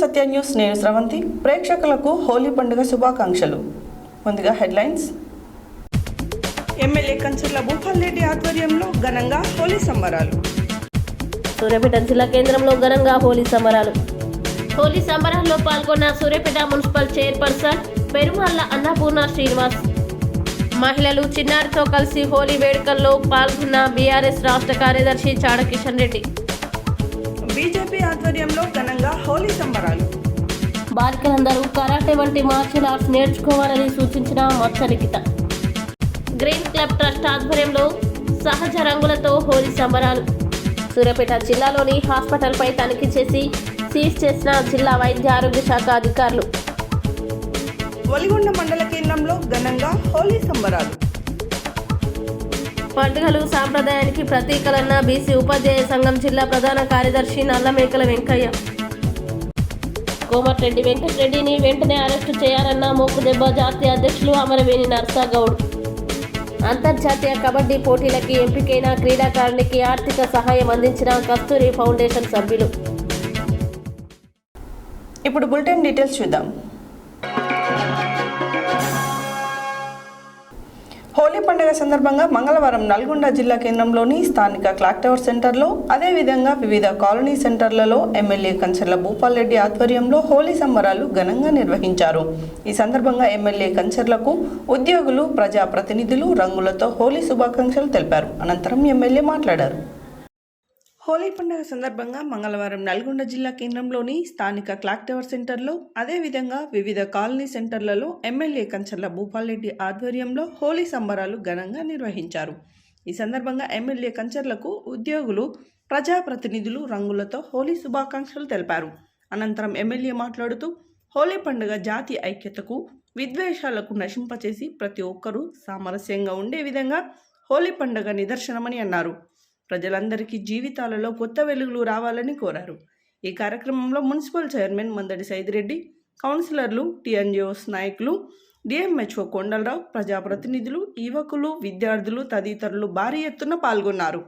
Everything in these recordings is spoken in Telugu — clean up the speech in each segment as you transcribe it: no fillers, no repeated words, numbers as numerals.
సత్య న్యూస్. నేను స్రవంతి. ప్రేక్షకులకు హోలీ పండుగ శుభాకాంక్షలు. ముందుగా హెడ్లైన్స్. ఎమ్మెల్యే కంచర్ల భూపాల్ రెడ్డి ఆధ్వర్యంలో ఘనంగా హోలీ సంబరాలు. సూర్యాపేట జిల్లా కేంద్రంలో ఘనంగా హోలీ సంబరాలు. హోలీ సంబరాల్లో పాల్గొన్న సూర్యాపేట మున్సిపల్ చైర్పర్సన్ పెరుమాళ్ల అన్నపూర్ణ శ్రీనివాస్. మహిళలు చిన్నారితో కలిసి హోలీ వేడుకల్లో పాల్గొన్న బీఆర్ఎస్ రాష్ట్ర కార్యదర్శి చాడ కిషన్ రెడ్డి. బీజేపీ ఆధ్వర్యంలో ఘనంగా హోలీ సంబరాలు. బాలికలందరూ కరాటే వంటి మార్షల్ ఆర్ట్స్ నేర్చుకోవాలని సూచించిన మత్స నిఖిత. గ్రీన్ క్లబ్ ట్రస్ట్ ఆధ్వర్యంలో సహజ రంగులతో హోలీ సంబరాలు. సూర్యాపేట జిల్లాలోని హాస్పిటల్పై తనిఖీ చేసి సీజ్ చేసిన జిల్లా వైద్య ఆరోగ్య శాఖ అధికారులు. వలిగొండ మండల కేంద్రంలో ఘనంగా హోలీ సంబరాలు. పండుగలు సాంప్రదాయానికి ప్రతీకలన్న బీసీ ఉపాధ్యాయ సంఘం జిల్లా ప్రధాన కార్యదర్శి నల్లమేకల వెంకయ్య. కోమటిరెడ్డి వెంకటరెడ్డిని వెంటనే అరెస్టు చేయాలన్న మోకుదెబ్బ జాతీయ అధ్యక్షులు అమరవేణి నర్సాగౌడ్. అంతర్జాతీయ కబడ్డీ పోటీలకి ఎంపికైన క్రీడాకారునికి ఆర్థిక సహాయం అందించిన కస్తూరి ఫౌండేషన్ సభ్యులు. ఇప్పుడు బులెటిన్ డీటెయిల్స్ చూద్దాం. హోలీ పండుగ సందర్భంగా మంగళవారం నల్గొండ జిల్లా కేంద్రంలోని స్థానిక క్లాక్ టవర్ సెంటర్లో, అదేవిధంగా వివిధ కాలనీ సెంటర్లలో ఎమ్మెల్యే కంచర్ల భూపాల్ రెడ్డి ఆధ్వర్యంలో హోలీ సంబరాలు ఘనంగా నిర్వహించారు. ఈ సందర్భంగా ఎమ్మెల్యే కంచర్లకు ఉద్యోగులు, ప్రజాప్రతినిధులు రంగులతో హోలీ శుభాకాంక్షలు తెలిపారు. అనంతరం ఎమ్మెల్యే మాట్లాడారు. హోలీ పండుగ సందర్భంగా మంగళవారం నల్గొండ జిల్లా కేంద్రంలోని స్థానిక క్లాక్ టవర్ సెంటర్లో, అదేవిధంగా వివిధ కాలనీ సెంటర్లలో ఎమ్మెల్యే కంచర్ల భూపాల్ రెడ్డి ఆధ్వర్యంలో హోలీ సంబరాలు ఘనంగా నిర్వహించారు. ఈ సందర్భంగా ఎమ్మెల్యే కంచర్లకు ఉద్యోగులు, ప్రజాప్రతినిధులు రంగులతో హోలీ శుభాకాంక్షలు తెలిపారు. అనంతరం ఎమ్మెల్యే మాట్లాడుతూ, హోలీ పండుగ జాతి ఐక్యతకు, విద్వేషాలకు నశింపచేసి ప్రతి ఒక్కరూ సామరస్యంగా ఉండే విధంగా హోలీ పండుగ నిదర్శనమని అన్నారు. ప్రజలందరికీ జీవితాలలో కొత్త వెలుగులు రావాలని కోరారు. ఈ కార్యక్రమంలో మున్సిపల్ చైర్మన్ మందడి సైదిరెడ్డి, కౌన్సిలర్లు, టీఎన్జిఓస్ నాయకులు, డిఎంహెచ్ఓ కొండలరావు, ప్రజాప్రతినిధులు, యువకులు, విద్యార్థులు తదితరులు భారీ ఎత్తున పాల్గొన్నారు.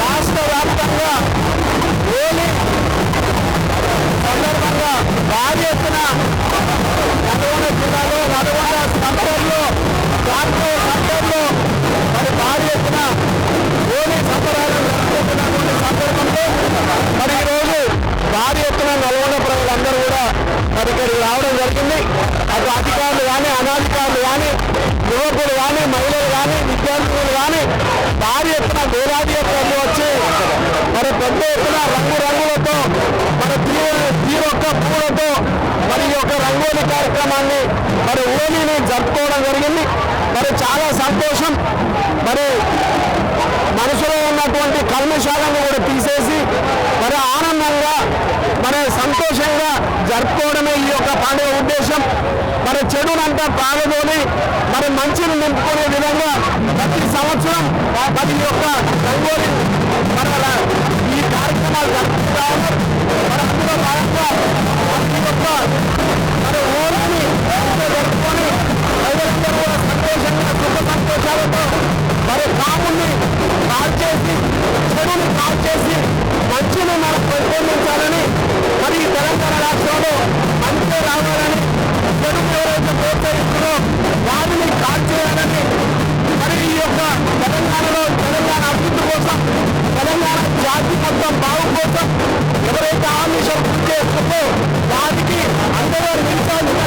రాష్ట్ర వ్యాప్తంగా హోలీ సందర్భంగా భారీ ఎత్తున నల్గొండ జిల్లాలో నల్గొండ సెంటర్లో క్లాక్టవర్ సెంటర్లో మరి భారీ ఎత్తున హోలీ సంబరాలు జరుపుకుంటున్నటువంటి సందర్భంలో మరి ఈరోజు భారీ ఎత్తున నల్గొండ ప్రజలందరూ కూడా మరి ఇక్కడికి రావడం జరిగింది. అటు అధికారులు కానీ అనాధికారులు కానీ యువకులు కానీ మహిళలు కానీ విద్యార్థులు కానీ భారీ ఎత్తున వేలాది ఎత్తులు వచ్చి మరి పెద్ద ఎత్తున రంగులతో మరి తీరొక్క పూలతో మరి ఈ యొక్క రంగోలి కార్యక్రమాన్ని మరి హోలీని జరుపుకోవడం జరిగింది. మరి చాలా సంతోషం. మరి మనసులో ఉన్నటువంటి కల్మషాలను కూడా తీసేసి మరి ఆనందంగా మరి సంతోషంగా జరుపుకోవడమే ఈ యొక్క పండుగ ఉద్దేశం. మరి చెడునంతా పాగదోని మరి మంచిని నింపుకునే విధంగా ప్రతి సంవత్సరం మరి ఈ యొక్క రంగోలి మన ఈ కార్యక్రమాలు జరుపుకుంటా ఉన్నారు. మరి అందులో భాగంగా ప్రతి ఒక్క మరి హోలీని జరుపుకొని ప్రజలందరూ కూడా సంతోషంగా సుఖ సంతోషాలతో మరి కాముని కాల్చేసి చెడుని కాల్చేసి మంచిని మనం పెంపొందించాలని మరి ఈ తెలంగాణ రాష్ట్రంలో మంచి రావాలని చెడుని ఎవరైతే ప్రోత్సహిస్తున్నారో వారిని కాల్చేయాలని మరి ఈ యొక్క తెలంగాణలో తెలంగాణ అభివృద్ధి కోసం తెలంగాణ జాతి మొత్తం బాగు కోసం ఎవరైతే ఆమిషం చేస్తుందో వారికి అందరూ నిలిచాల్సిన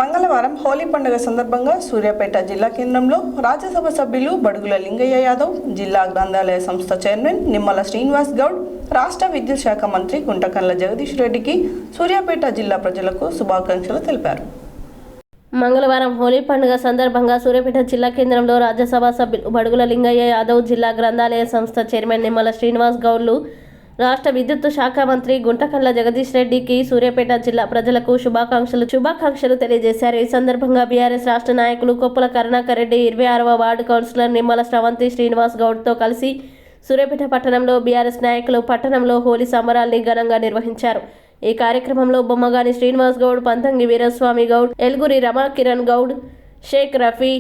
మంగళవారం హోలీ పండుగ సందర్భంగా సూర్యాపేట జిల్లా కేంద్రంలో రాజ్యసభ సభ్యులు బడుగుల లింగయ్య యాదవ్, జిల్లా గ్రంథాలయ సంస్థ చైర్మన్ నిమ్మల శ్రీనివాస్ గౌడ్, రాష్ట్ర విద్యుత్ శాఖ మంత్రి గుంటకండ్ల జగదీష్ రెడ్డికి సూర్యాపేట జిల్లా ప్రజలకు శుభాకాంక్షలు తెలిపారు. మంగళవారం హోలీ పండుగ సందర్భంగా సూర్యాపేట జిల్లా కేంద్రంలో రాజ్యసభ సభ్యులు బడుగుల లింగయ్య యాదవ్, జిల్లా గ్రంథాలయ సంస్థ చైర్మన్ నిమ్మల శ్రీనివాస్ గౌడ్లు, రాష్ట్ర విద్యుత్ శాఖ మంత్రి గుంటకండ్ల జగదీష్ రెడ్డికి సూర్యాపేట జిల్లా ప్రజలకు శుభాకాంక్షలు తెలియజేశారు. ఈ సందర్భంగా బీఆర్ఎస్ రాష్ట్ర నాయకులు కొప్పుల కరుణాకర్ రెడ్డి, 26వ వార్డు కౌన్సిలర్ నిమ్మల శ్రవంతి శ్రీనివాస్ గౌడ్తో కలిసి సూర్యాపేట పట్టణంలో బీఆర్ఎస్ నాయకులు పట్టణంలో హోలీ సంబరాల్ని ఘనంగా నిర్వహించారు. ఈ కార్యక్రమంలో బొమ్మగాని శ్రీనివాస్ గౌడ్, పంతంగి వీరస్వామి గౌడ్, ఎల్గురి రమాకిరణ్ గౌడ్, షేక్ రఫీ,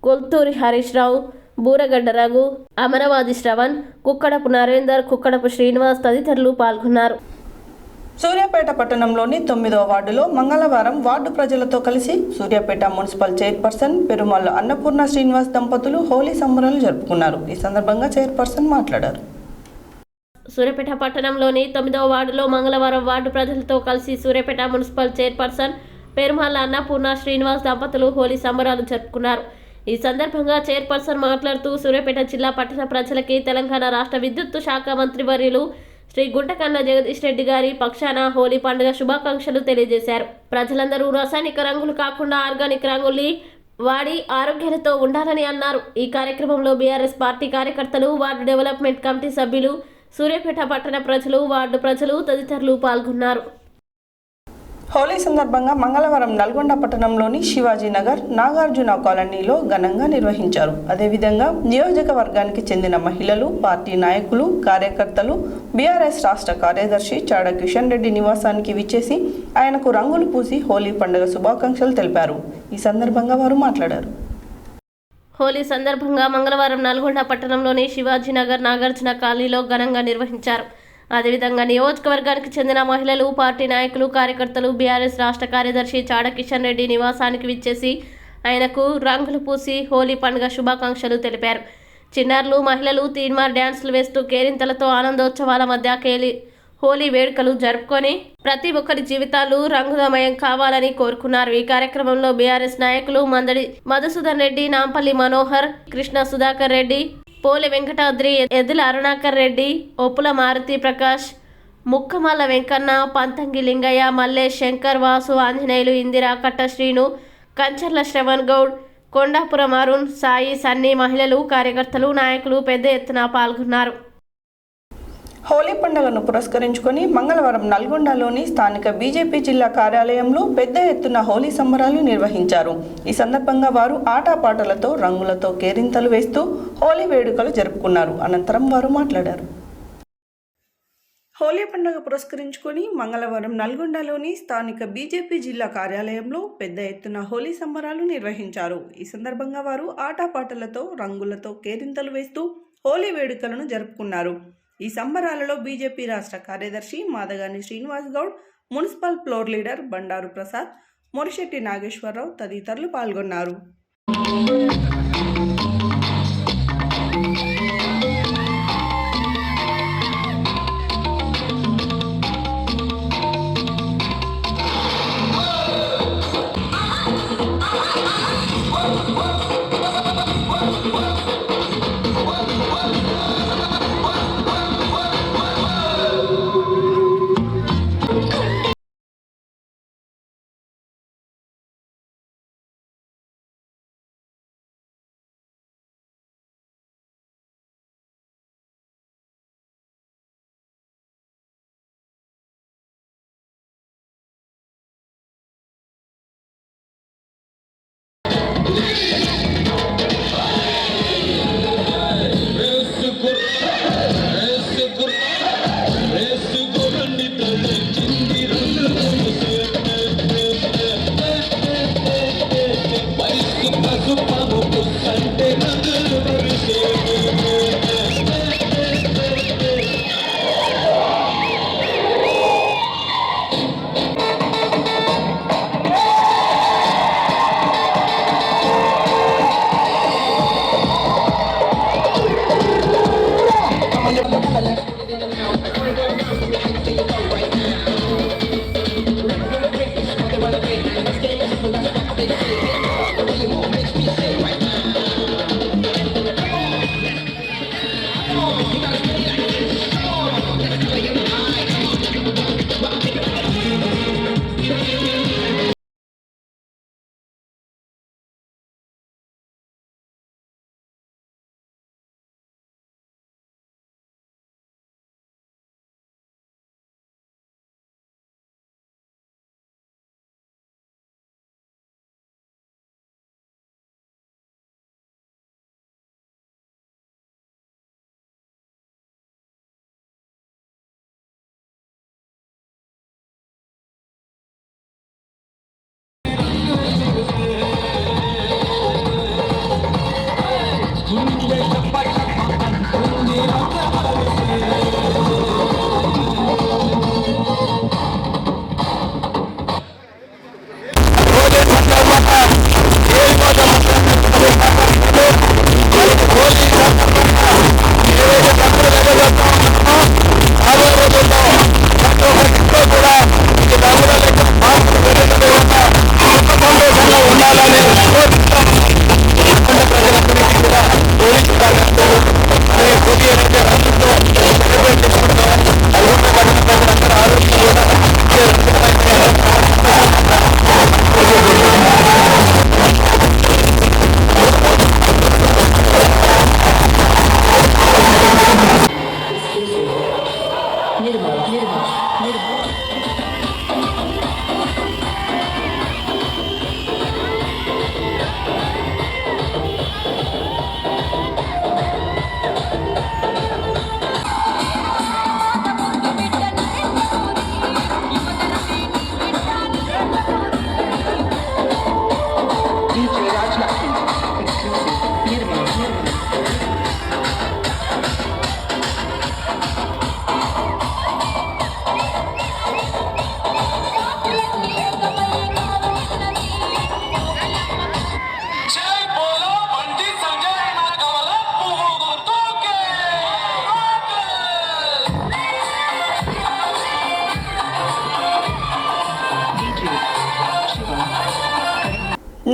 కొల్తూరి హరీష్ రావు, బూరగడ్డ రఘు, అమరవాది శ్రవణ్, కుక్కడపు నరేందర్, కుక్కడపు శ్రీనివాస్ తదితరులు పాల్గొన్నారు. సూర్యాపేట పట్టణంలోని 9వ వార్డులో మంగళవారం వార్డు ప్రజలతో కలిసి సూర్యాపేట మున్సిపల్ చైర్పర్సన్ పెరుమల్ల అన్నపూర్ణ శ్రీనివాస్ దంపతులు హోలీ సంబరాలు జరుపుకున్నారు. ఈ సందర్భంగా చైర్పర్సన్ మాట్లాడారు. సూర్యాపేట పట్టణంలోని 9వ వార్డులో మంగళవారం వార్డు ప్రజలతో కలిసి సూర్యాపేట మున్సిపల్ చైర్పర్సన్ పెరుమల్ల అన్నపూర్ణ శ్రీనివాస్ దంపతులు హోలీ సంబరాలు జరుపుకున్నారు. ఈ సందర్భంగా చైర్పర్సన్ మాట్లాడుతూ సూర్యాపేట జిల్లా పట్టణ ప్రజలకి తెలంగాణ రాష్ట్ర విద్యుత్ శాఖ మంత్రివర్యులు శ్రీ గుంటకండ్ల జగదీష్ రెడ్డి గారి పక్షాన హోలీ పండుగ శుభాకాంక్షలు తెలియజేశారు. ప్రజలందరూ రాసాయనిక రంగులు కాకుండా ఆర్గానిక్ రంగుల్ని వాడి ఆరోగ్యాలతో ఉండాలని అన్నారు. ఈ కార్యక్రమంలో బీఆర్ఎస్ పార్టీ కార్యకర్తలు, వార్డు డెవలప్మెంట్ కమిటీ సభ్యులు, సూర్యాపేట పట్టణ ప్రజలు, వార్డు ప్రజలు తదితరులు పాల్గొన్నారు. హోలీ సందర్భంగా మంగళవారం నల్గొండ పట్టణంలోని శివాజీనగర్, నాగార్జున కాలనీలో ఘనంగా నిర్వహించారు. అదేవిధంగా నియోజకవర్గానికి చెందిన మహిళలు, పార్టీ నాయకులు, కార్యకర్తలు బీఆర్ఎస్ రాష్ట్ర కార్యదర్శి చాడ కిషన్ రెడ్డి నివాసానికి విచ్చేసి ఆయనకు రంగులు పూసి హోలీ పండుగ శుభాకాంక్షలు తెలిపారు. ఈ సందర్భంగా వారు మాట్లాడారు. హోలీ సందర్భంగా మంగళవారం నల్గొండ పట్టణంలోని శివాజీనగర్, నాగార్జున కాలనీలో ఘనంగా నిర్వహించారు. అదేవిధంగా నియోజకవర్గానికి చెందిన మహిళలు, పార్టీ నాయకులు, కార్యకర్తలు బీఆర్ఎస్ రాష్ట్ర కార్యదర్శి చాడ కిషన్ రెడ్డి నివాసానికి విచ్చేసి ఆయనకు రంగులు పూసి హోలీ పండుగ శుభాకాంక్షలు తెలిపారు. చిన్నారులు, మహిళలు తీన్మార్ డ్యాన్సులు వేస్తూ కేరింతలతో ఆనందోత్సవాల మధ్య హోలీ వేడుకలు జరుపుకొని ప్రతి ఒక్కరి జీవితాలు రంగులమయం కావాలని కోరుకున్నారు. ఈ కార్యక్రమంలో బీఆర్ఎస్ నాయకులు మందడి మధుసూదన్ రెడ్డి, నాంపల్లి మనోహర్, కృష్ణ సుధాకర్ రెడ్డి, పోలె వెంకటాద్రి, ఎద్దుల అరుణాకర్ రెడ్డి, ఒప్పుల మారుతి ప్రకాష్, ముక్కమల్ల వెంకన్న, పంతంగి లింగయ్య, మల్లేష్, శంకర్, వాసు, ఆంజనేయులు, ఇందిరా, కట్ట శ్రీను, కంచర్ల శ్రవణ్ గౌడ్, కొండాపురం అరుణ్, సాయి, సన్నీ, మహిళలు, కార్యకర్తలు, నాయకులు పెద్ద ఎత్తున పాల్గొన్నారు. హోలీ పండుగను పురస్కరించుకొని మంగళవారం నల్గొండలోని స్థానిక బీజేపీ జిల్లా కార్యాలయంలో పెద్ద ఎత్తున హోలీ సంబరాలు నిర్వహించారు. ఈ సందర్భంగా వారు ఆటపాటలతో, రంగులతో కేరింతలు వేస్తూ హోలీ వేడుకలు జరుపుకున్నారు. అనంతరం వారు మాట్లాడారు. హోలీ పండుగ పురస్కరించుకొని మంగళవారం నల్గొండలోని స్థానిక బీజేపీ జిల్లా కార్యాలయంలో పెద్ద ఎత్తున హోలీ సంబరాలు నిర్వహించారు. ఈ సందర్భంగా వారు ఆటపాటలతో రంగులతో కేరింతలు వేస్తూ హోలీ వేడుకలను జరుపుకున్నారు. ఈ సంబరాలలో బీజేపీ రాష్ట్ర కార్యదర్శి Madagani Srinivas Goud, municipal floor leader Bandaru Prasad, Morishetti Nageswararao తదితరులు పాల్గొన్నారు.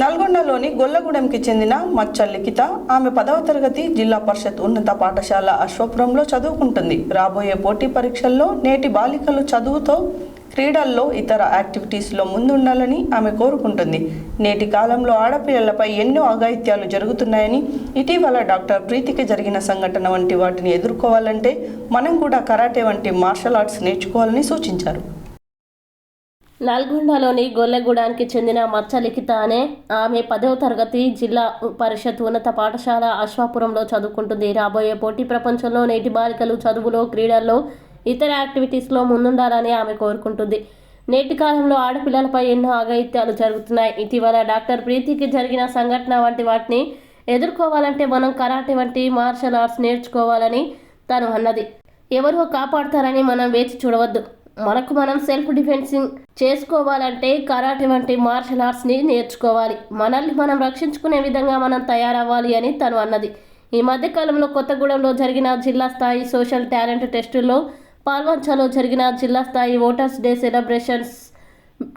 నల్గొండలోని గొల్లగూడెంకి చెందిన మచ్చ లిఖిత ఆమె 10వ తరగతి జిల్లా పరిషత్ ఉన్నత పాఠశాల అశ్వపురంలో చదువుకుంటుంది. రాబోయే పోటీ పరీక్షల్లో నేటి బాలికలు చదువుతో క్రీడల్లో ఇతర యాక్టివిటీస్లో ముందుండాలని ఆమె కోరుకుంటుంది. నేటి కాలంలో ఆడపిల్లలపై ఎన్నో అఘాయిత్యాలు జరుగుతున్నాయని, ఇటీవల డాక్టర్ ప్రీతికి జరిగిన సంఘటన వంటి వాటిని ఎదుర్కోవాలంటే మనం కూడా కరాటే వంటి మార్షల్ ఆర్ట్స్ నేర్చుకోవాలని సూచించారు. నల్గొండలోని గొల్లగూడానికి చెందిన మచ్చ లిఖిత అనే ఆమె 10వ తరగతి జిల్లా పరిషత్ ఉన్నత పాఠశాల అశ్వాపురంలో చదువుకుంటుంది. రాబోయే పోటీ ప్రపంచంలో నేటి బాలికలు చదువులో క్రీడల్లో ఇతర యాక్టివిటీస్లో ముందుండాలని ఆమె కోరుకుంటుంది. నేటి కాలంలో ఆడపిల్లలపై ఎన్నో అఘాయిత్యాలు జరుగుతున్నాయి. ఇటీవల డాక్టర్ ప్రీతికి జరిగిన సంఘటన వంటి వాటిని ఎదుర్కోవాలంటే మనం కరాటే వంటి మార్షల్ ఆర్ట్స్ నేర్చుకోవాలని తను అన్నది. ఎవరో కాపాడతారని మనం వేచి చూడవద్దు. మనకు మనం సెల్ఫ్ డిఫెన్సింగ్ చేసుకోవాలంటే కరాటే వంటి మార్షల్ ఆర్ట్స్ని నేర్చుకోవాలి. మనల్ని మనం రక్షించుకునే విధంగా మనం తయారవ్వాలి అని తను అన్నది. ఈ మధ్యకాలంలో కొత్తగూడెంలో జరిగిన జిల్లా స్థాయి సోషల్ టాలెంట్ టెస్టుల్లో పాల్వంచలో జరిగిన జిల్లా స్థాయి ఓటర్స్ డే సెలబ్రేషన్స్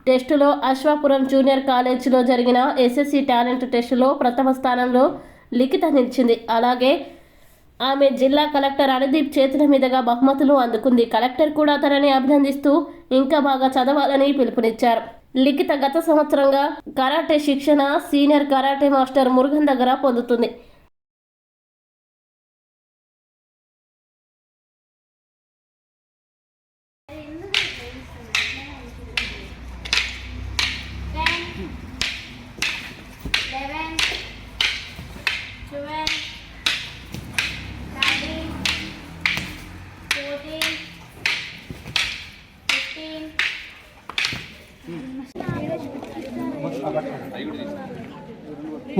టెస్టులో అశ్వాపురం జూనియర్ కాలేజీలో జరిగిన ఎస్ఎస్సి టాలెంట్ టెస్టులో ప్రథమ స్థానంలో లిఖిత నిలిచింది. అలాగే ఆమె జిల్లా కలెక్టర్ అనుదీప్ చేతుల మీదుగా బహుమతులు అందుకుంది. కలెక్టర్ కూడా తనని అభినందిస్తూ ఇంకా బాగా చదవాలని పిలుపునిచ్చారు. లిఖిత గత సంవత్సరంగా కరాటే శిక్షణ సీనియర్ కరాటే మాస్టర్ మురుగన్ దగ్గర పొందుతుంది.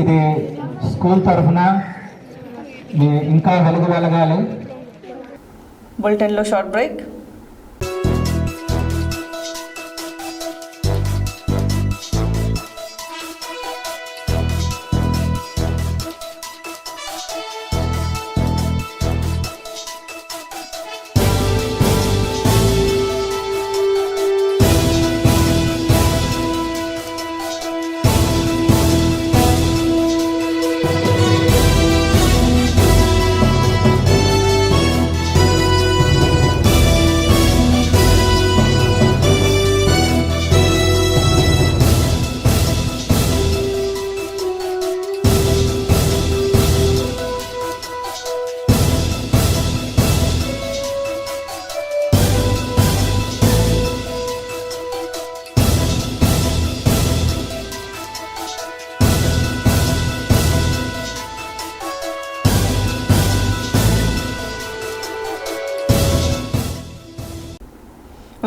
ఇది స్కూల్ తరఫున ఇంకా వెలగాలి. బులెటిన్లో short break.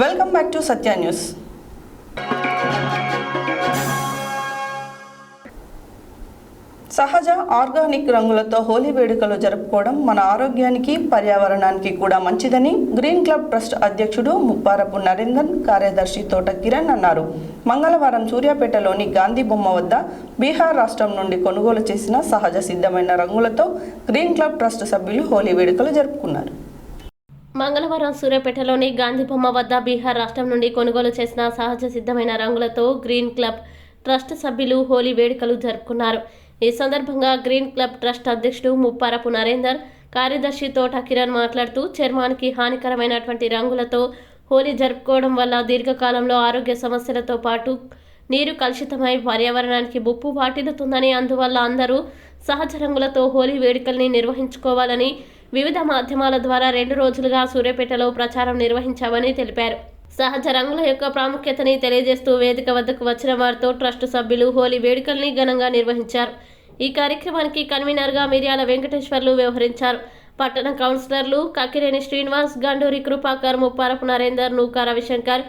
Welcome back to Satya news. సహజ ఆర్గానిక్ రంగులతో హోలీ వేడుకలు జరుపుకోవడం మన ఆరోగ్యానికి పర్యావరణానికి కూడా మంచిదని గ్రీన్ క్లబ్ ట్రస్ట్ అధ్యక్షుడు ముప్పారపు నరేందర్, కార్యదర్శి తోట కిరణ్ అన్నారు. మంగళవారం సూర్యాపేటలోని గాంధీ బొమ్మ వద్ద బీహార్ రాష్ట్రం నుండి కొనుగోలు చేసిన సహజ సిద్ధమైన రంగులతో గ్రీన్ క్లబ్ ట్రస్ట్ సభ్యులు హోలీ వేడుకలు జరుపుకున్నారు. మంగళవారం సూర్యాపేటలోని గాంధీ బొమ్మ వద్ద బీహార్ రాష్ట్రం నుండి కొనుగోలు చేసిన సహజ సిద్ధమైన రంగులతో గ్రీన్ క్లబ్ ట్రస్ట్ సభ్యులు హోలీ వేడుకలు జరుపుకున్నారు. ఈ సందర్భంగా గ్రీన్ క్లబ్ ట్రస్ట్ అధ్యక్షుడు ముప్పారపు నరేందర్, కార్యదర్శి తోట కిరణ్ మాట్లాడుతూ చర్మానికి హానికరమైనటువంటి రంగులతో హోలీ జరుపుకోవడం వల్ల దీర్ఘకాలంలో ఆరోగ్య సమస్యలతో పాటు నీరు కలుషితమై పర్యావరణానికి ముప్పు వాటిల్లుతుందని, అందువల్ల అందరూ సహజ రంగులతో హోలీ వేడుకల్ని నిర్వహించుకోవాలని వివిధ మాధ్యమాల ద్వారా 2 రోజులుగా సూర్యాపేటలో ప్రచారం నిర్వహించామని తెలిపారు. సహజ రంగుల యొక్క ప్రాముఖ్యతని తెలియజేస్తూ వేదిక వద్దకు వచ్చిన వారితో ట్రస్ట్ సభ్యులు హోలీ వేడుకల్ని ఘనంగా నిర్వహించారు. ఈ కార్యక్రమానికి కన్వీనర్గా మిర్యాల వెంకటేశ్వర్లు వ్యవహరించారు. పట్టణ కౌన్సిలర్లు కక్కిరేని శ్రీనివాస్, గండూరి కృపాకర్, ముప్పారపు నరేందర్, నూకా రవిశంకర్,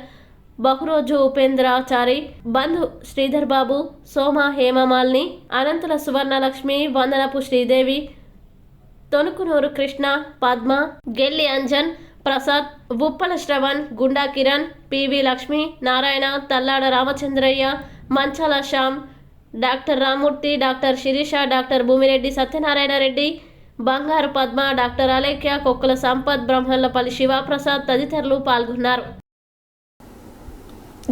బహురోజు ఉపేంద్రాచారి, బంధు శ్రీధర్ బాబు, సోమ Hema Malini, Anantula Suvarnalakshmi, Vandanapu Sridevi, తొనుకునూరు Krishna, Padma, Gelli Anjan, Prasad, Uppala Shravan, Gunda Kiran, PV Lakshmi, Narayana, Thallada Ramachandraiah, Manchala Shyam, doctor Ramurthy, doctor Sirisha, doctor Bhumireddy Satyanarayana Reddy, Bangaru Padma, doctor Alekhya, Kokkala Sampath, Brahmallapalli Sivaprasad తదితరులు పాల్గొన్నారు.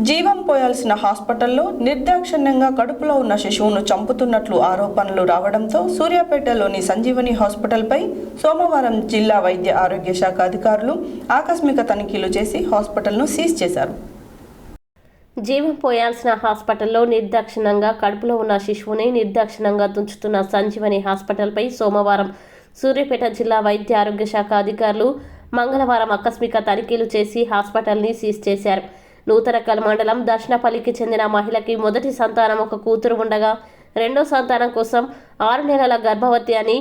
జీవం పోయాల్సిన హాస్పిటల్లో నిర్దాక్షిణ్యంగా కడుపులో ఉన్న శిశువును చంపుతున్నట్లు ఆరోపణలు రావడంతో సూర్యాపేటలోని సంజీవని హాస్పిటల్పై సోమవారం జిల్లా వైద్య ఆరోగ్య శాఖ అధికారులు ఆకస్మిక తనిఖీలు చేసి హాస్పిటల్ను సీజ్ చేశారు. జీవం పోయాల్సిన హాస్పిటల్లో నిర్దాక్షిణ్యంగా కడుపులో ఉన్న శిశువుని నిర్దాక్షిణ్యంగా తుంచుతున్న సంజీవని హాస్పిటల్పై సోమవారం సూర్యాపేట జిల్లా వైద్య ఆరోగ్య శాఖ అధికారులు మంగళవారం ఆకస్మిక తనిఖీలు చేసి హాస్పిటల్ని సీజ్ చేశారు. నూతనకల్ మండలం దర్శనపల్లికి చెందిన మహిళకి మొదటి సంతానం ఒక కూతురు ఉండగా రెండో సంతానం కోసం 6 నెలల గర్భవతి అని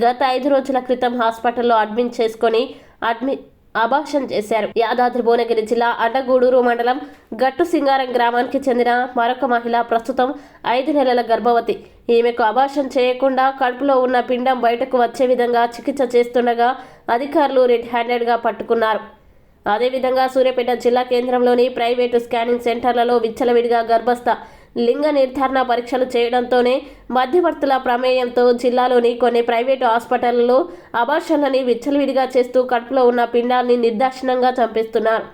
గత 5 రోజుల క్రితం హాస్పిటల్లో అడ్మిట్ అబార్షన్ చేశారు. యాదాద్రి భువనగిరి జిల్లా అడ్డగూడూరు మండలం గట్టు సింగారం గ్రామానికి చెందిన మరొక మహిళ ప్రస్తుతం 5 నెలల గర్భవతి. ఈమెకు అబార్షన్ చేయకుండా కడుపులో ఉన్న పిండం బయటకు వచ్చే విధంగా చికిత్స చేస్తుండగా అధికారులు రెడ్ హ్యాండెడ్గా పట్టుకున్నారు. అదేవిధంగా సూర్యాపేట జిల్లా కేంద్రంలోని ప్రైవేటు స్కానింగ్ సెంటర్లలో విచ్చలవిడిగా గర్భస్థ లింగ నిర్ధారణ పరీక్షలు చేయడంతోనే మధ్యవర్తుల ప్రమేయంతో జిల్లాలోని కొన్ని ప్రైవేటు హాస్పిటళ్లలో అబార్షన్లని విచ్చలవిడిగా చేస్తూ కడుపులో ఉన్న పిండాల్ని నిర్దాక్షిణ్యంగా చంపేస్తున్నారు.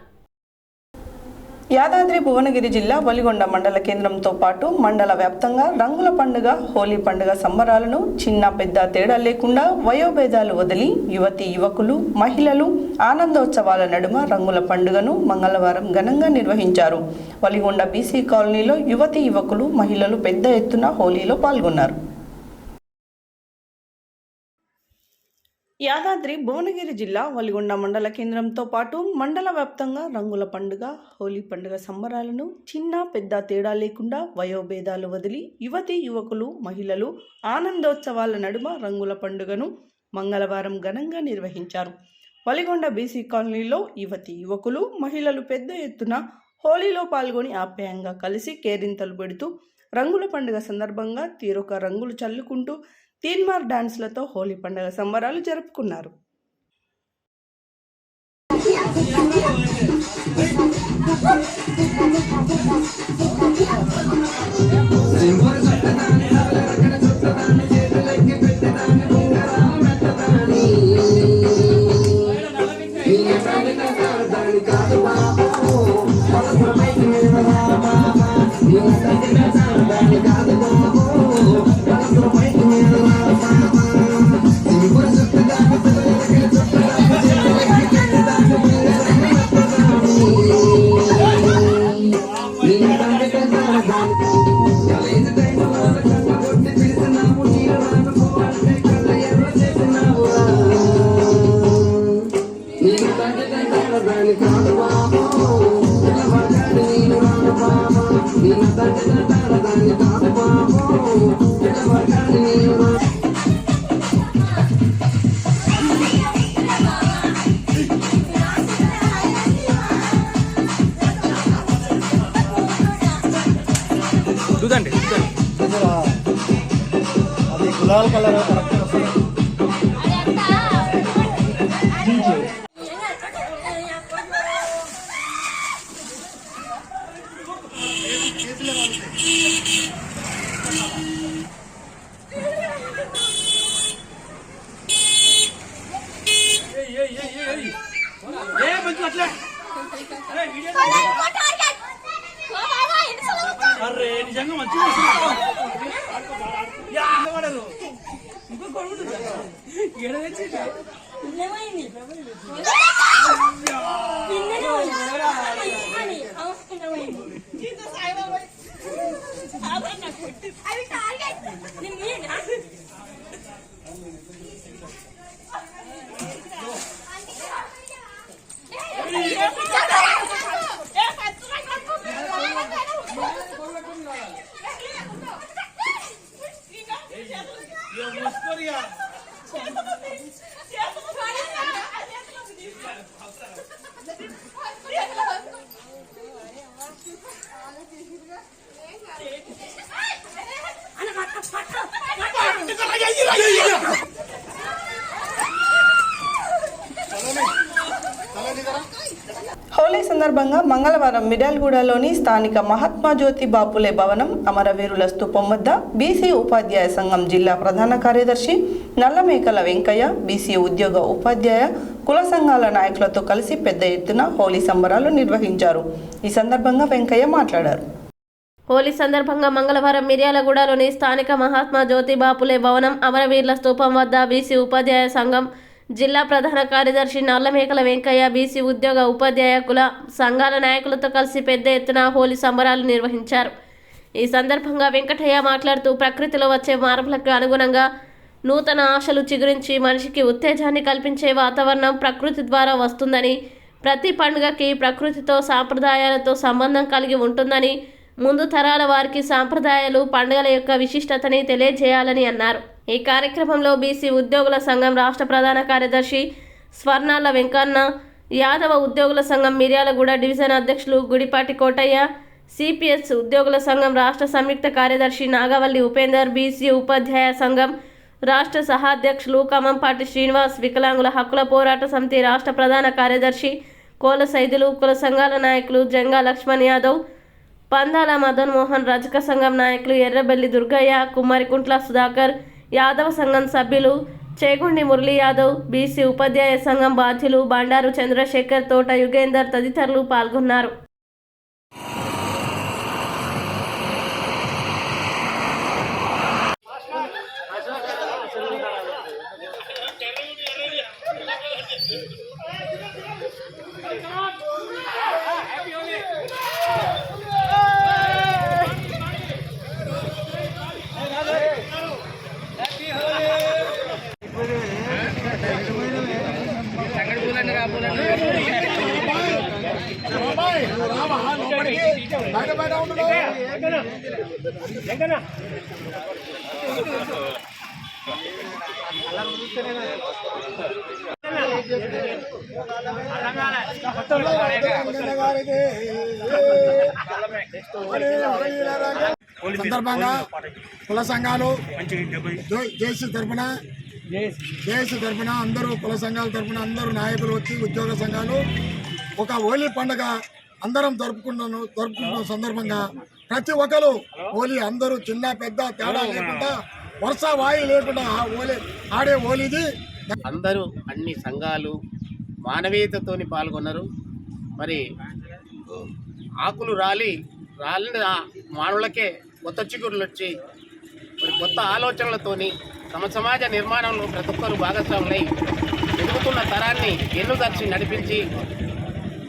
యాదాద్రి భువనగిరి జిల్లా వలిగొండ మండల కేంద్రంతో పాటు మండల వ్యాప్తంగా రంగుల పండుగ హోలీ పండుగ సంబరాలను చిన్న పెద్ద తేడా లేకుండా వయోభేదాలు వదిలి యువతీ యువకులు మహిళలు ఆనందోత్సవాల నడుమ రంగుల పండుగను మంగళవారం ఘనంగా నిర్వహించారు. వలిగొండ బీసీ కాలనీలో యువతీ యువకులు మహిళలు పెద్ద ఎత్తున హోలీలో పాల్గొన్నారు. యాదాద్రి భువనగిరి జిల్లా వలిగొండ మండల కేంద్రంతో పాటు మండల వ్యాప్తంగా రంగుల పండుగ హోలీ పండుగ సంబరాలను చిన్న పెద్ద తేడా లేకుండా వయోభేదాలు వదిలి యువతీ యువకులు మహిళలు ఆనందోత్సవాల నడుమ రంగుల పండుగను మంగళవారం ఘనంగా నిర్వహించారు. వలిగొండ బీసీ కాలనీలో యువతీ యువకులు మహిళలు పెద్ద ఎత్తున హోలీలో పాల్గొని ఆప్యాయంగా కలిసి కేరింతలు పెడుతూ రంగుల పండుగ సందర్భంగా తీరొక రంగులు చల్లుకుంటూ తీన్మార్ డాన్స్లతో హోలీ పండుగ సంబరాలు జరుపుకున్నారు. అది గులాల్ కలర్ అరే నిజంగా మంచిగా హోలీ సందర్భంగా మంగళవారం మిర్యాలగూడలోని స్థానిక మహాత్మా జ్యోతి బాపులే భవనం అమరవీరుల స్తూపం వద్ద బీసీ ఉపాధ్యాయ సంఘం జిల్లా ప్రధాన కార్యదర్శి నల్లమేకల వెంకయ్య, బీసీ ఉద్యోగ ఉపాధ్యాయ కుల సంఘాల నాయకులతో కలిసి పెద్ద ఎత్తున హోలీ సంబరాలు నిర్వహించారు. ఈ సందర్భంగా వెంకయ్య మాట్లాడారు. హోలీ సందర్భంగా మంగళవారం మిర్యాలగూడలోని స్థానిక మహాత్మా జ్యోతి బాపులే భవనం అమరవీరుల స్తూపం వద్ద బీసీ ఉపాధ్యాయ సంఘం జిల్లా ప్రధాన కార్యదర్శి నల్లమేకల వెంకయ్య, బీసీ ఉద్యోగ ఉపాధ్యాయ కుల సంఘాల నాయకులతో కలిసి పెద్ద ఎత్తున హోలీ సంబరాలు నిర్వహించారు. ఈ సందర్భంగా వెంకటయ్య మాట్లాడుతూ ప్రకృతిలో వచ్చే మార్పులకు అనుగుణంగా నూతన ఆశలు చిగురించి మనిషికి ఉత్తేజాన్ని కల్పించే వాతావరణం ప్రకృతి ద్వారా వస్తుందని, ప్రతి పండుగకి ప్రకృతితో సాంప్రదాయాలతో సంబంధం కలిగి ఉంటుందని, ముందు తరాల వారికి సాంప్రదాయాలు పండుగల యొక్క విశిష్టతని తెలియజేయాలని అన్నారు. ఈ కార్యక్రమంలో బీసీ ఉద్యోగుల సంఘం రాష్ట్ర ప్రధాన కార్యదర్శి స్వర్ణాల వెంకన్న, యాదవ ఉద్యోగుల సంఘం మిర్యాలగూడ డివిజన్ అధ్యక్షులు గుడిపాటి కోటయ్య, సిపిఎస్ ఉద్యోగుల సంఘం రాష్ట్ర సంయుక్త కార్యదర్శి నాగవల్లి ఉపేందర్, బీసీ ఉపాధ్యాయ సంఘం రాష్ట్ర సహాధ్యక్షులు ఖమ్మంపాటి శ్రీనివాస్, వికలాంగుల హక్కుల పోరాట సమితి రాష్ట్ర ప్రధాన కార్యదర్శి కోల సైదులు, కుల సంఘాల నాయకులు జంగా లక్ష్మణ్ యాదవ్, పందాల మదన్ మోహన్, రజక సంఘం నాయకులు ఎర్రబెల్లి దుర్గయ్య, కుమ్మరికుంట్ల సుధాకర్, యాదవ సంఘం సభ్యులు చేగుండి మురళీ యాదవ్, బీసీ ఉపాధ్యాయ సంఘం బాధ్యులు బండారు చంద్రశేఖర్, తోట యుగేందర్ తదితరులు పాల్గొన్నారు. సందర్భంగా కుల సంఘాలు జేసీ తరఫున అందరూ కుల సంఘాల తరఫున అందరూ నాయకులు వచ్చి ఉద్యోగ సంఘాలు ఒక హోలీ పండుగ అందరం జరుపుకుంటున్న సందర్భంగా ప్రతి ఒక్కరు హోలీ అందరూ చిన్న పెద్ద తేడా లేకుండా వర్ష వాయి లేకుండా ఆడే హోలీది. అందరూ అన్ని సంఘాలు మానవీయతతోని పాల్గొన్నారు. మరి ఆకులు రాలిన మానవులకే కొత్త చిగురులు వచ్చి మరి కొత్త ఆలోచనలతోని సమాజ నిర్మాణంలో ప్రతి ఒక్కరు భాగస్వాములై ఎదుగుతున్న తరాన్ని ఎన్నుదర్చి నడిపించి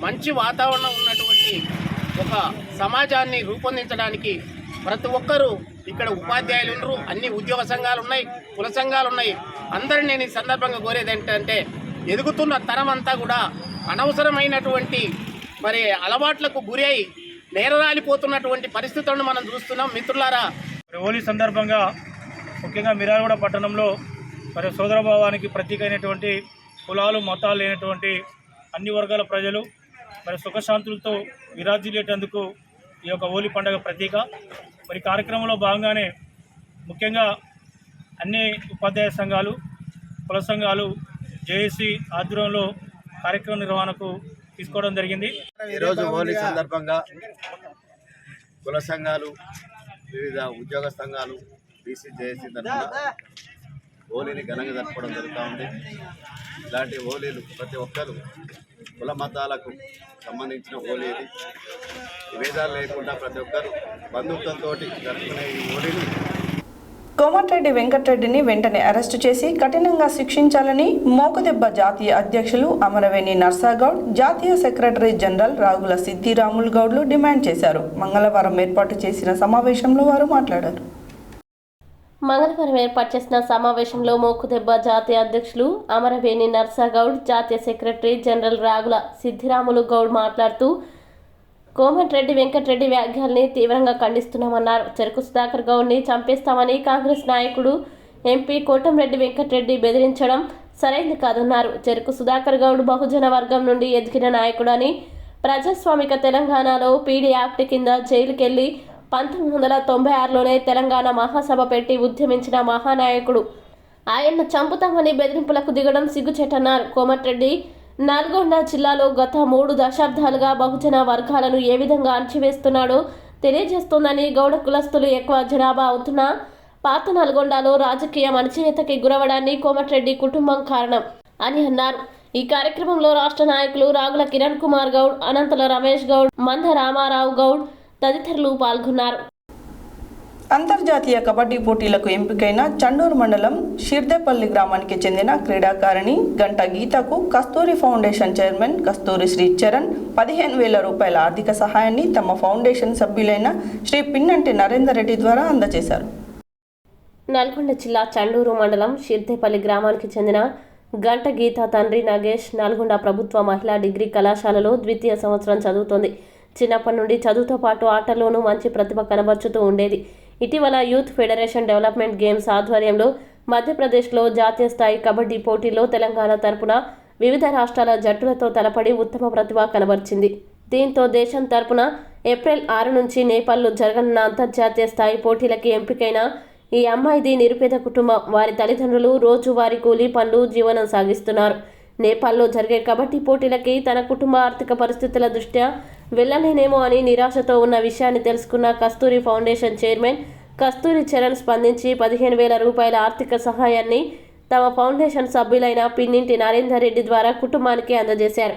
మంచి వాతావరణం ఉన్నటువంటి ఒక సమాజాన్ని రూపొందించడానికి ప్రతి ఒక్కరూ ఇక్కడ ఉపాధ్యాయులు ఉన్నారు, అన్ని ఉద్యోగ సంఘాలు ఉన్నాయి, కుల సంఘాలు ఉన్నాయి. అందరినీ నేను ఈ సందర్భంగా కోరేది ఏంటంటే ఎదుగుతున్న తరం అంతా కూడా అనవసరమైనటువంటి మరి అలవాట్లకు గురి అయి నేరరాలిపోతున్నటువంటి పరిస్థితులను మనం చూస్తున్నాం. మిత్రులారా, హోలీ సందర్భంగా ముఖ్యంగా మిర్యాలగూడ పట్టణంలో మరి సోదరభావానికి ప్రతీక అయినటువంటి కులాలు మతాలు లేనటువంటి అన్ని వర్గాల ప్రజలు మరి సుఖశాంతులతో విరాజిల్లేటందుకు ఈ యొక్క హోలీ పండుగ ప్రతీక. మరి కార్యక్రమంలో భాగంగానే ముఖ్యంగా అన్ని ఉపాధ్యాయ సంఘాలు, కుల సంఘాలు జేఏసీ ఆధ్వర్యంలో కార్యక్రమ నిర్వహణకు తీసుకోవడం జరిగింది. ఈరోజు హోలీ సందర్భంగా కుల సంఘాలు, వివిధ ఉద్యోగ సంఘాలు, బీసీ జేఏసీ తరఫున హోలీని ఘనంగా జరపడం జరుగుతూ ఉంది. ఇలాంటి హోలీలు ప్రతి ఒక్కరు కుల మతాలకు సంబంధించిన హోలీ ఇది. విభేదాలు లేకుండా ప్రతి ఒక్కరు బంధుత్వంతో జరుపుకునే ఈ హోలీని కోమటిరెడ్డి వెంకటరెడ్డిని వెంటనే అరెస్టు చేసి కఠినంగా శిక్షించాలని మోకుదెబ్బ జాతీయ అధ్యక్షులు అమరవేణి నర్సాగౌడ్, జాతీయ సెక్రటరీ జనరల్ రాగుల సిద్దిరాములు గౌడ్లు డిమాండ్ చేశారు. మంగళవారం ఏర్పాటు చేసిన సమావేశంలో వారు మాట్లాడారు. మంగళవారం ఏర్పాటు చేసిన సమావేశంలో మోకుదెబ్బ జాతీయ అధ్యక్షులు అమరవేణి నర్సాగౌడ్, జాతీయ సెక్రటరీ జనరల్ రాగుల సిద్దిరాములు గౌడ్ మాట్లాడుతూ కోమటిరెడ్డి వెంకటరెడ్డి వ్యాఖ్యల్ని తీవ్రంగా ఖండిస్తున్నామన్నారు. చెరుకు సుధాకర్ గౌడ్ని చంపేస్తామని కాంగ్రెస్ నాయకుడు ఎంపీ కోటంరెడ్డి వెంకటరెడ్డి బెదిరించడం సరైంది కాదన్నారు. చెరుకు సుధాకర్ గౌడ్ బహుజన వర్గం నుండి ఎదిగిన నాయకుడని, ప్రజాస్వామిక తెలంగాణలో పీడీ యాక్ట్ కింద జైలుకెళ్లి 1996లోనే తెలంగాణ మహాసభ పెట్టి ఉద్యమించిన మహానాయకుడు. ఆయన్ను చంపుతామని బెదిరింపులకు దిగడం సిగ్గుచేటన్నారు. కోమటిరెడ్డి నల్గొండ జిల్లాలో గత 3 దశాబ్దాలుగా బహుజన వర్గాలను ఏ విధంగా అణచివేస్తున్నాడో తెలియజేస్తోందని, గౌడ కులస్తులు ఎక్కువ జనాభా అవుతున్న పాత నల్గొండలో రాజకీయ అణచివేతకి గురవడాన్ని కోమటిరెడ్డి కుటుంబం కారణం అని అన్నారు. ఈ కార్యక్రమంలో రాష్ట్ర నాయకులు రాగుల కిరణ్ కుమార్ గౌడ్, అనంతల రమేష్ గౌడ్, మంద రామారావు గౌడ్ తదితరులు పాల్గొన్నారు. అంతర్జాతీయ కబడ్డీ పోటీలకు ఎంపికైన చండూరు మండలం షిర్దేపల్లి గ్రామానికి చెందిన క్రీడాకారిణి గంట గీతకు కస్తూరి ఫౌండేషన్ చైర్మన్ కస్తూరి శ్రీ చరణ్ 15,000 రూపాయల ఆర్థిక సహాయాన్ని తమ ఫౌండేషన్ సభ్యులైన శ్రీ పిన్నంటి నరేందర్ రెడ్డి ద్వారా అందజేశారు. నల్గొండ జిల్లా చండూరు మండలం షిర్దేపల్లి గ్రామానికి చెందిన గంట గీత తండ్రి నగేష్ నల్గొండ ప్రభుత్వ మహిళా డిగ్రీ కళాశాలలో ద్వితీయ సంవత్సరం చదువుతోంది. చిన్నప్పటి నుండి చదువుతో పాటు ఆటల్లోనూ మంచి ప్రతిభ కనబరుచుతూ ఉండేది. ఇటీవల యూత్ ఫెడరేషన్ డెవలప్మెంట్ గేమ్స్ ఆధ్వర్యంలో మధ్యప్రదేశ్లో జాతీయ స్థాయి కబడ్డీ పోటీల్లో తెలంగాణ తరపున వివిధ రాష్ట్రాల జట్టులతో తలపడి ఉత్తమ ప్రతిభ కనబర్చింది. దీంతో దేశం తరపున ఏప్రిల్ 6 నుంచి నేపాల్లో జరగనున్న అంతర్జాతీయ స్థాయి పోటీలకి ఎంపికైన ఈ అమ్మాయిది నిరుపేద కుటుంబం. వారి తల్లిదండ్రులు రోజువారీ కూలీ పనులు జీవనం సాగిస్తున్నారు. నేపాల్లో జరిగే కబడ్డీ పోటీలకి తన కుటుంబ ఆర్థిక పరిస్థితుల దృష్ట్యా వెళ్ళలేనేమో అని నిరాశతో ఉన్న విషయాన్ని తెలుసుకున్న కస్తూరి ఫౌండేషన్ చైర్మన్ కస్తూరి చరణ్ స్పందించి 15,000 రూపాయల ఆర్థిక సహాయాన్ని తమ ఫౌండేషన్ సభ్యులైన పిన్నింటి నరేందర్ రెడ్డి ద్వారా కుటుంబానికి అందజేశారు.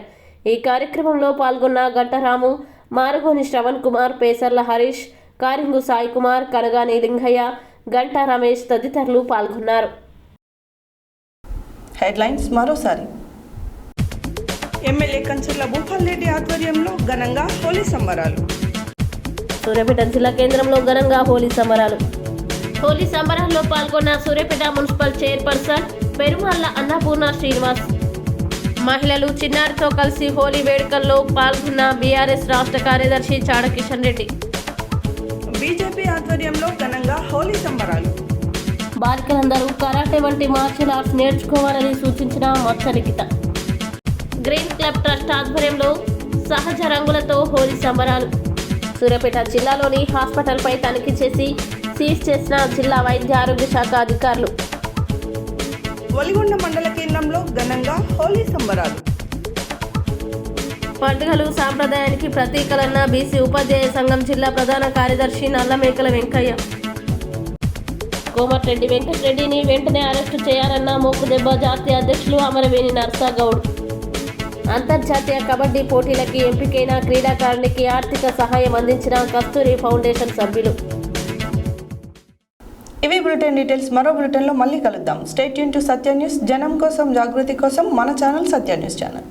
ఈ కార్యక్రమంలో పాల్గొన్న గంటరాము, మారుగోని శ్రవణ్ కుమార్, పేసర్ల హరీష్, కారింగు సాయి కుమార్, కనగాని లింగయ్య, గంటా రమేష్ తదితరులు పాల్గొన్నారు. హెడ్లైన్స్ మరోసారి. ఎమ్మెల్యే కంచర్ల భూపాల్ రెడ్డి ఆధ్వర్యంలో ఘనంగా హోలీ సంబరాలు. సూర్యాపేట జిల్లా కేంద్రంలో ఘనంగా హోలీ సంబరాలు. హోలీ సంబరాల్లో పాల్గొన్న సూర్యాపేట మున్సిపల్ చైర్పర్సన్ పెరుమాళ్ల అన్నపూర్ణ శ్రీనివాస్. మహిళలు చిన్నారితో కలిసి హోలీ వేడుకల్లో పాల్గొన్న బీఆర్ఎస్ రాష్ట్ర కార్యదర్శి చాడ కిషన్ రెడ్డి. బీజేపీ ఆధ్వర్యంలో ఘనంగా హోలీ సంబరాలు. బాలికలందరూ కరాటే వంటి మార్షల్ ఆర్ట్స్ నేర్చుకోవాలని సూచించిన మత్సరికిత. గ్రీన్ క్లబ్ ట్రస్ట్ ఆధ్వర్యంలో సహజ రంగులతో హోలీ సంబరాలు. సూర్యాపేట జిల్లాలోని హాస్పిటల్పై తనిఖీ చేసి సీజ్ చేసిన జిల్లా వైద్య ఆరోగ్య శాఖ అధికారులు. వలిగొండ మండల కేంద్రంలో ఘనంగా హోలీ సంబరాలు. పండుగలు సాంప్రదాయానికి ప్రతీకలన్న బీసీ ఉపాధ్యాయ సంఘం జిల్లా ప్రధాన కార్యదర్శి నల్లమేకల వెంకయ్య. కోమటిరెడ్డి వెంకటరెడ్డిని వెంటనే అరెస్టు చేయాలన్న మోకుదెబ్బ జాతీయ అధ్యక్షులు అమరవేణి నర్సాగౌడ్. అంతర్జాతీయ కబడ్డీ పోటీలకి ఎంపికైన క్రీడాకారునికి ఆర్థిక సహాయం అందించిన కస్తూరి ఫౌండేషన్ సభ్యులు. ఇవి బులెటిన్ డీటెయిల్స్. మరో బులెటిన్లో మళ్ళీ కలుద్దాం. Stay tune to Satya news. జనం కోసం, జాగృతి కోసం మన ఛానల్ సత్య న్యూస్ ఛానల్.